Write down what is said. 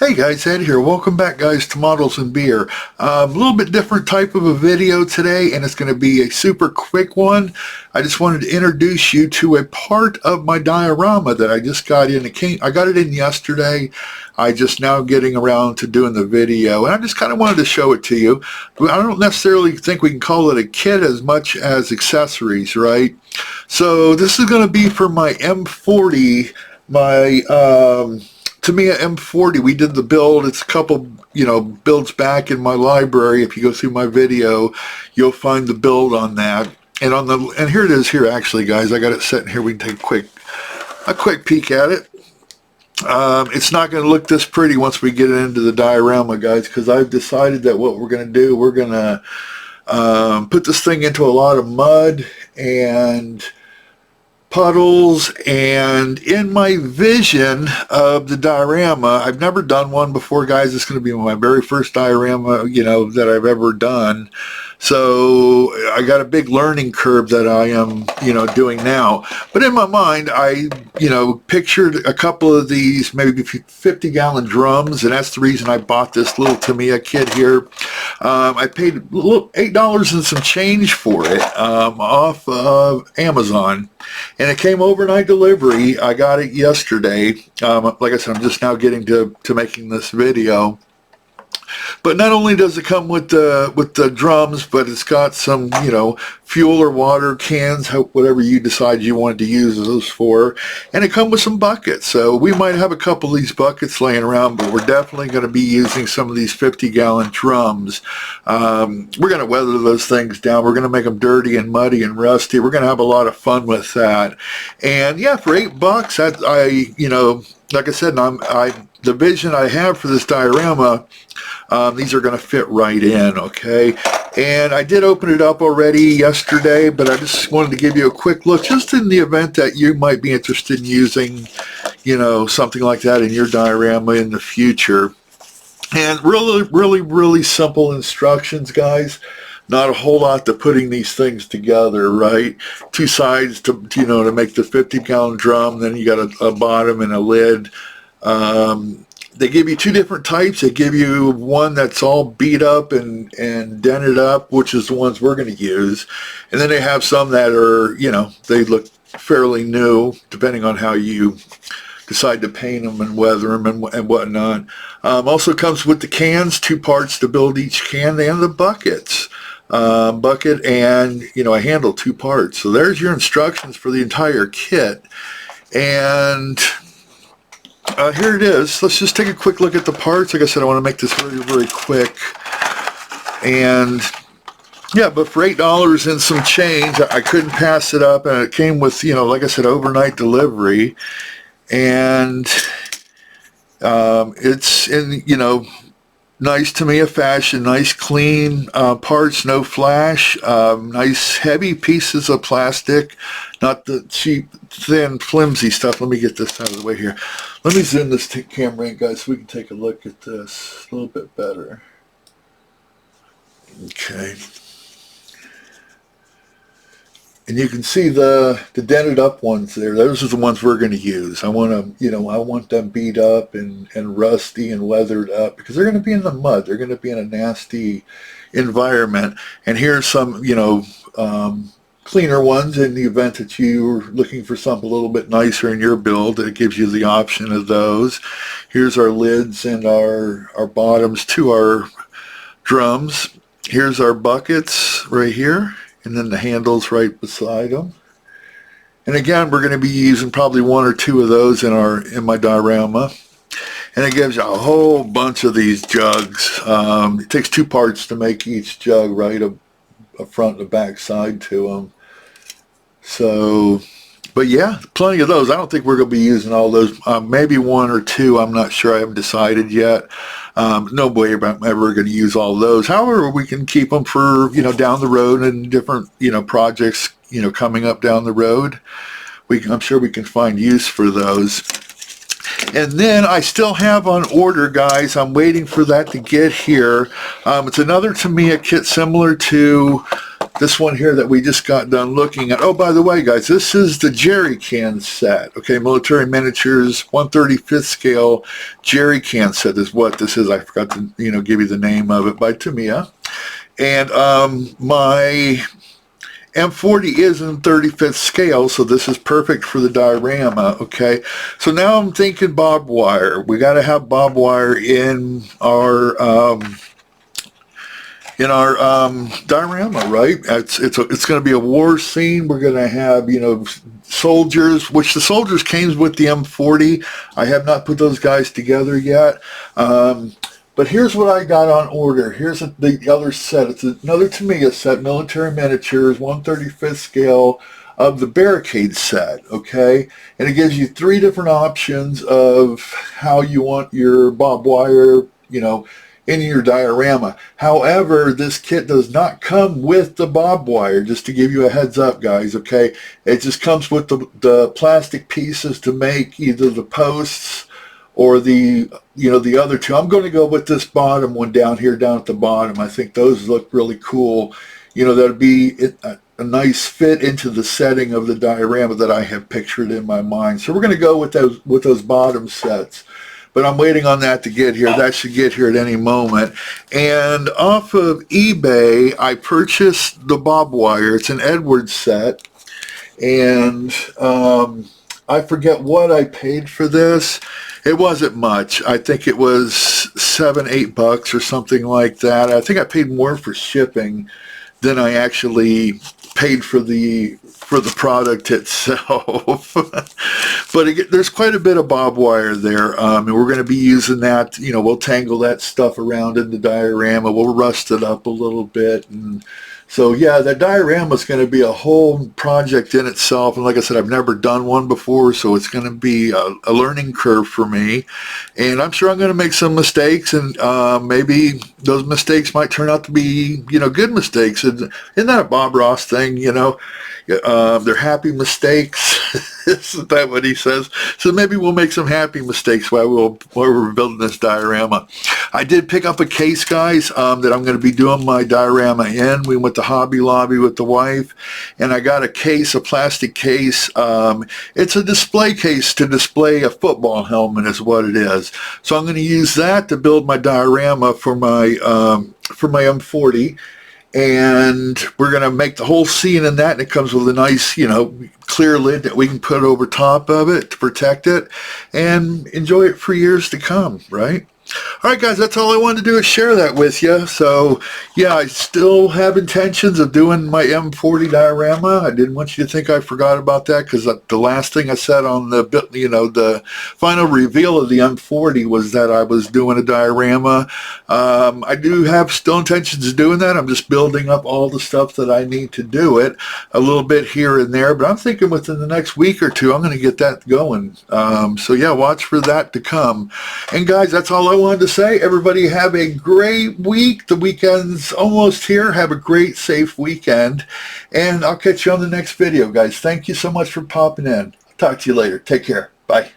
Hey guys, Ed here. Welcome back guys to Models and Beer. A little bit different type of a video today, and it's going to be a super quick one. I just wanted to introduce you to a part of my diorama that I just got in. I got it in yesterday. I just now getting around to doing the video, and I just kind of wanted to show it to you. I don't necessarily think we can call it a kit as much as accessories, right? So this is going to be for my M40, my Tamiya M40. We did the build. It's a couple, builds back in my library. If you go through my video, you'll find the build on that. And here it is here actually, guys. I got it set in here. We can take a quick peek at it. It's not going to look this pretty once we get into the diorama, guys, because I've decided that what we're going to do, we're going to put this thing into a lot of mud and puddles, and in my vision of the diorama, I've never done one before, guys. It's going to be my very first diorama, that I've ever done. So I got a big learning curve that I am, doing now. But in my mind, I, pictured a couple of these, maybe 50-gallon drums, and that's the reason I bought this little Tamiya kit here. I paid $8 and some change for it off of Amazon. And it came overnight delivery. I got it yesterday. Like I said, I'm just now getting to making this video. But not only does it come with the drums, but it's got some, fuel or water cans, whatever you decide you wanted to use those for. And it comes with some buckets. So we might have a couple of these buckets laying around, but we're definitely going to be using some of these 50-gallon drums. We're going to weather those things down. We're going to make them dirty and muddy and rusty. We're going to have a lot of fun with that. And yeah, for $8, like I said, the vision I have for this diorama, these are going to fit right in, okay? And I did open it up already yesterday, but I just wanted to give you a quick look, just in the event that you might be interested in using, something like that in your diorama in the future. And really, really, really simple instructions, guys. Not a whole lot to putting these things together, right? Two sides to make the 50-gallon drum. Then you got a bottom and a lid. They give you two different types. They give you one that's all beat up and dented up, which is the ones we're going to use. And then they have some that are, they look fairly new, depending on how you decide to paint them and weather them and whatnot. Also comes with the cans, 2 parts to build each can, and the buckets. Bucket and, a handle, 2 parts. So there's your instructions for the entire kit. And here it is. Let's just take a quick look at the parts. Like I said, I want to make this very, very quick. And yeah, but for $8 and some change, I couldn't pass it up. And it came with, like I said, overnight delivery. And it's in, nice Tamiya fashion, nice clean parts, no flash, nice heavy pieces of plastic, not the cheap, thin, flimsy stuff. Let me get this out of the way here. Let me zoom this camera in, guys, so we can take a look at this a little bit better. Okay. And you can see the dented up ones there. Those are the ones we're going to use. I want them, I want them beat up and rusty and weathered up, because they're going to be in the mud. They're going to be in a nasty environment. And here's some, cleaner ones in the event that you're looking for something a little bit nicer in your build. It gives you the option of those. Here's our lids and our bottoms to our drums. Here's our buckets right here. And then the handles right beside them. And again, we're going to be using probably 1 or 2 of those in my diorama. And it gives you a whole bunch of these jugs. It takes 2 parts to make each jug, right? A front and a back side to them. So, but yeah, plenty of those. I don't think we're going to be using all those. Maybe 1 or 2. I'm not sure. I haven't decided yet. No way I'm ever going to use all those. However, we can keep them for, down the road and different, projects, coming up down the road. I'm sure we can find use for those. And then I still have on order, guys. I'm waiting for that to get here. It's another Tamiya kit similar to this one here that we just got done looking at. Oh, by the way, guys, this is the Jerry Can Set. Okay, Military Miniatures 1/35th scale Jerry Can Set is what this is. I forgot to, give you the name of it, by Tamiya. And my M40 is in 35th scale, so this is perfect for the diorama. Okay, so now I'm thinking barbed wire. We got to have barbed wire in our diorama, right? It's going to be a war scene. We're going to have, soldiers, which the soldiers came with the M40. I have not put those guys together yet. But here's what I got on order. Here's the other set. It's another Tamiya set, Military Miniatures, 1/35th scale of the Barricade set, okay? And it gives you 3 different options of how you want your barbed wire, in your diorama. However, this kit does not come with the barbed wire, just to give you a heads up, guys, okay? It just comes with the plastic pieces to make either the posts or the other 2. I'm going to go with this bottom one down here, down at the bottom. I think those look really cool. That'd be a nice fit into the setting of the diorama that I have pictured in my mind. So we're going to go with those bottom sets. But I'm waiting on that to get here. That should get here at any moment. And off of eBay, I purchased the barbed wire. It's an Edwards set. And I forget what I paid for this. It wasn't much. I think it was $7-8 or something like that. I think I paid more for shipping than I actually paid for the product itself. But again, there's quite a bit of barbed wire there, and we're going to be using that. We'll tangle that stuff around in the diorama. We'll rust it up a little bit, and so yeah, the diorama is going to be a whole project in itself. And like I said, I've never done one before, so it's going to be a learning curve for me. And I'm sure I'm going to make some mistakes, and maybe those mistakes might turn out to be, good mistakes. And isn't that a Bob Ross thing? They're happy mistakes. Isn't that what he says? So maybe we'll make some happy mistakes while we're building this diorama. I did pick up a case, guys, that I'm going to be doing my diorama in. We went to Hobby Lobby with the wife, and I got a case, a plastic case. It's a display case to display a football helmet is what it is. So I'm going to use that to build my diorama for my M40. And we're going to make the whole scene in that, and it comes with a nice, clear lid that we can put over top of it to protect it and enjoy it for years to come, right? All right, guys, that's all I wanted to do is share that with you. So, yeah, I still have intentions of doing my M40 diorama. I didn't want you to think I forgot about that, because the last thing I said on the final reveal of the M40 was that I was doing a diorama. I do have still intentions of doing that. I'm just building up all the stuff that I need to do it, a little bit here and there. But I'm thinking within the next week or 2, I'm going to get that going. So, yeah, watch for that to come. And, guys, that's all I wanted to say. Everybody have a great week. The weekend's almost here. Have a great, safe weekend. And I'll catch you on the next video, guys. Thank you so much for popping in. I'll talk to you later. Take care. Bye.